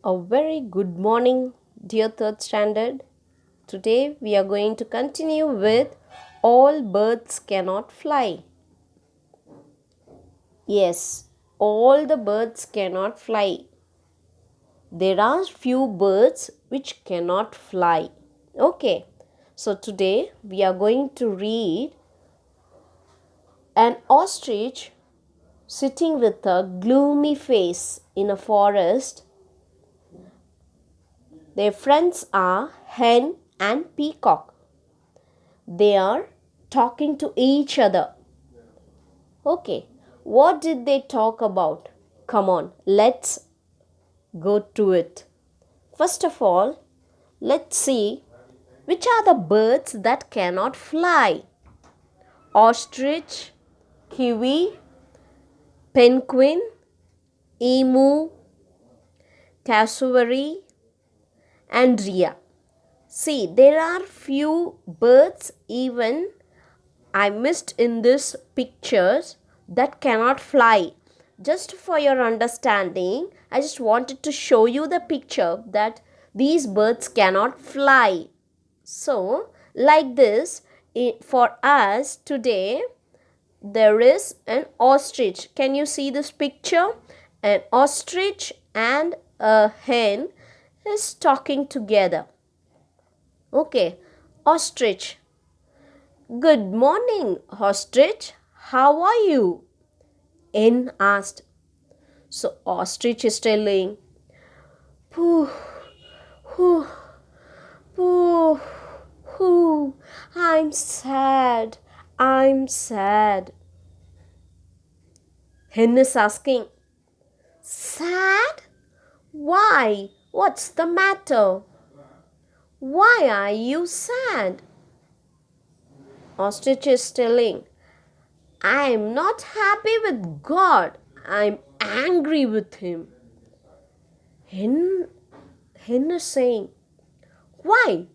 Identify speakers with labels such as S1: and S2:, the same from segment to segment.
S1: A very good morning, dear third standard. Today we are going to continue with all birds cannot fly. Yes, all the birds cannot fly. There are few birds which cannot fly. Okay, so today we are going to read an ostrich sitting with a gloomy face in a forest. Their friends are hen and peacock. They are talking to each other. Okay, what did they talk about? Come on, let's go to it. First of all, let's see which are the birds that cannot fly. Ostrich, kiwi, penguin, emu, cassowary, and rhea. See, there are few birds even I missed in this pictures that cannot fly. Just for your understanding, I just wanted to show you the picture that these birds cannot fly. So, like this, for us today, there is an ostrich. Can you see this picture? An ostrich and a hen is talking together. Okay, ostrich. Good morning, ostrich. How are you? Hen asked. So ostrich is telling, Pooh, pooh, pooh, pooh. I'm sad. I'm sad. Hen is asking, sad? Why? What's the matter? Why are you sad? Ostrich is telling, I'm not happy with God. I'm angry with him. Hen is saying, why?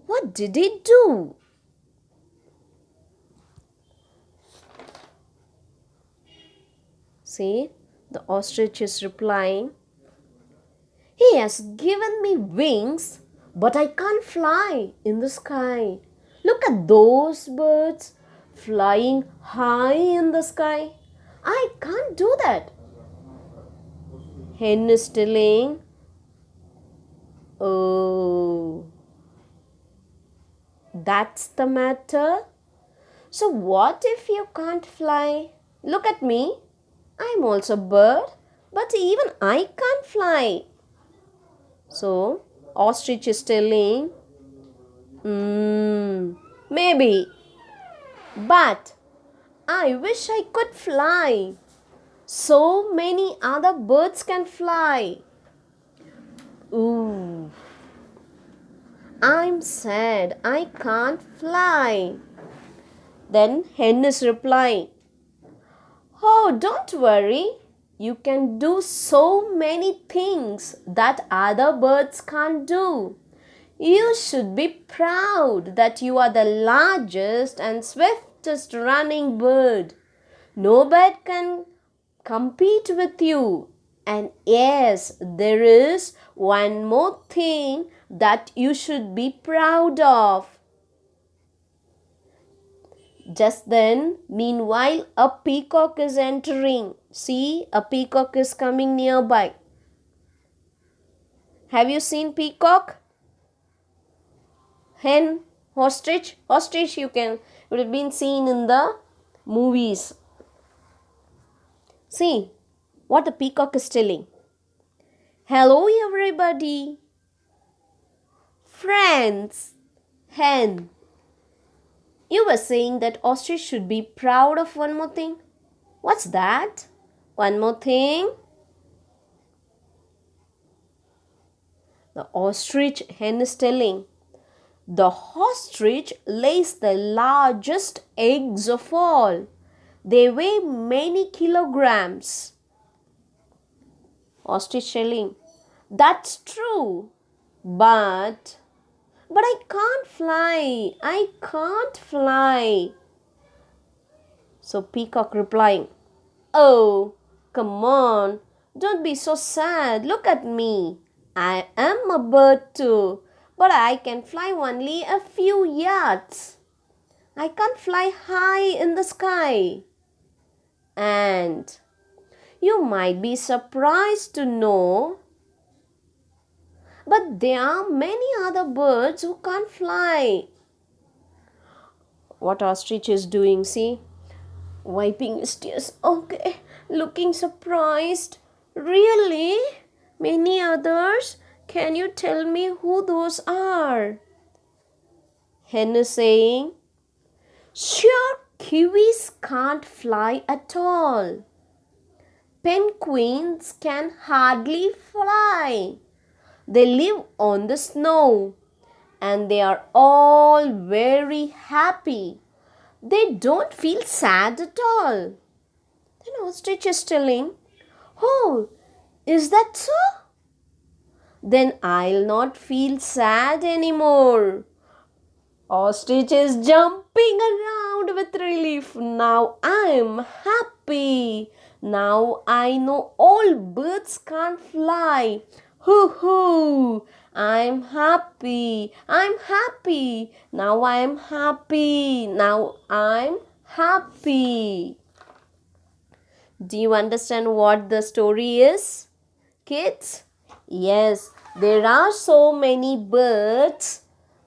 S1: What did he do? See, the ostrich is replying, he has given me wings, but I can't fly in the sky. Look at those birds flying high in the sky. I can't do that. Hen is telling, oh, that's the matter. So what if you can't fly? Look at me. I'm also a bird, but even I can't fly. So ostrich is telling, maybe, but I wish I could fly. So many other birds can fly. Ooh, I'm sad. I can't fly. Then hen is replying, oh, don't worry. You can do so many things that other birds can't do. You should be proud that you are the largest and swiftest running bird. No bird can compete with you. And yes, there is one more thing that you should be proud of. Just then, meanwhile, a peacock is entering. See, a peacock is coming nearby. Have you seen peacock? Hen, ostrich? Ostrich you would have been seen in the movies. See what the peacock is telling. Hello everybody. Friends. Hen. You were saying that ostrich should be proud of one more thing. What's that? One more thing. The ostrich hen is telling, the ostrich lays the largest eggs of all. They weigh many kilograms. Ostrich telling, that's true, but I can't fly. I can't fly. So peacock replying, oh, come on, don't be so sad. Look at me. I am a bird too, but I can fly only a few yards. I can't fly high in the sky. And you might be surprised to know, but there are many other birds who can't fly. What Ostrich is doing, see? Wiping his tears. Okay, looking surprised. Really? Many others? Can you tell me who those are? Hen is saying, sure, kiwis can't fly at all. Penguins can hardly fly. They live on the snow and they are all very happy. They don't feel sad at all. Then Ostrich is telling, oh, is that so? Then I'll not feel sad anymore. Ostrich is jumping around with relief. Now I'm happy. Now I know all birds can't fly. Hoo hoo! I'm happy. I'm happy. Now I'm happy. Now I'm happy. Do you understand what the story is, kids? Yes, there are so many birds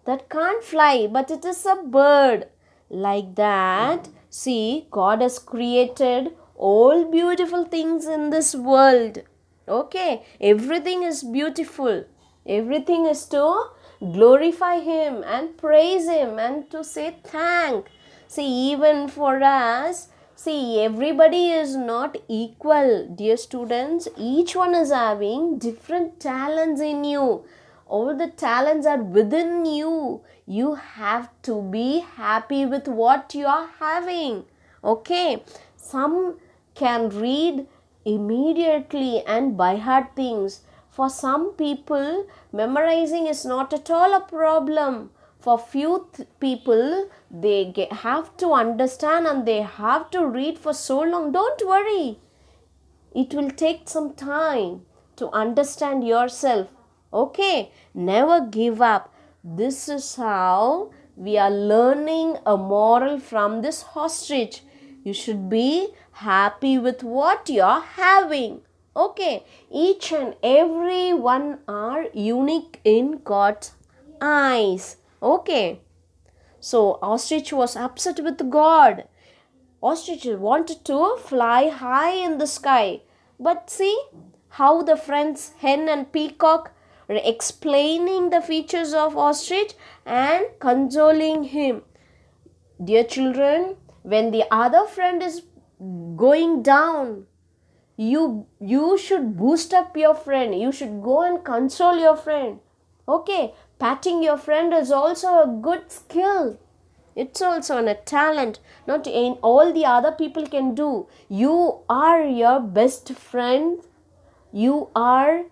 S1: that can't fly, but it is a bird. Like that, see, God has created all beautiful things in this world. Okay, everything is beautiful. Everything is to glorify Him and praise Him and to say thank. See, even for us, see, everybody is not equal, dear students. Each one is having different talents in you. All the talents are within you. You have to be happy with what you are having. Okay, some can read immediately and by heart things. For some people, memorizing is not at all a problem. For few people, they have to understand and they have to read for so long. Don't worry. It will take some time to understand yourself. Okay, never give up. This is how we are learning a moral from this ostrich. You should be happy with what you are having. Okay, each and every one are unique in God's eyes. Okay, so ostrich was upset with God. Ostrich wanted to fly high in the sky. But see how the friends Hen and Peacock are explaining the features of Ostrich and consoling him. Dear children, when the other friend is going down, you should boost up your friend. You should go and console your friend. Okay, patting your friend is also a good skill. It's also a talent. Not in all the other people can do. You are your best friend. You are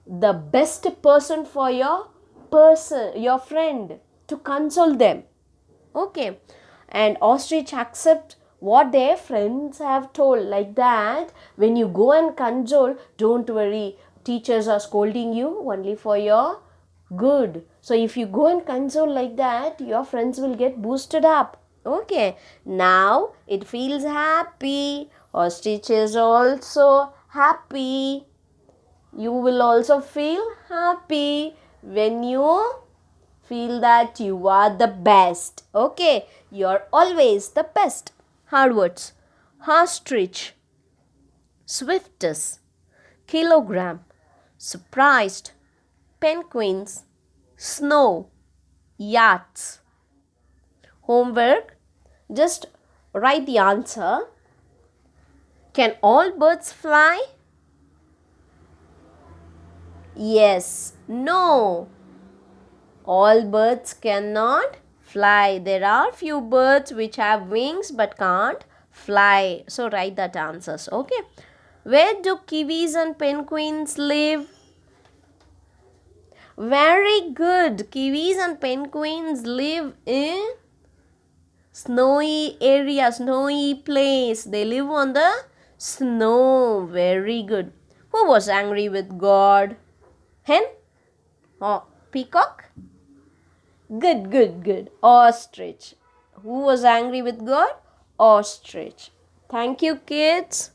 S1: the best person for your friend to console them. Okay, and ostrich accept what their friends have told. Like that, when you go and console, don't worry, teachers are scolding you only for your good. So if you go and console like that, your friends will get boosted up. Okay, now it feels happy. Ostrich is also happy. You will also feel happy when you feel that you are the best. Okay, you're always the best. Hard words. Ostrich, swiftest, kilogram, surprised, penguins, snow, yachts. Homework, just write the answer. Can all birds fly? Yes, no. All birds cannot fly. There are few birds which have wings but can't fly. So write that answers. Okay. Where do kiwis and penguins live? Very good. Kiwis and penguins live in snowy area, snowy place. They live on the snow. Very good. Who was angry with God? Hen? Peacock? Good, good, good. Ostrich. Who was angry with God? Ostrich. Thank you, kids.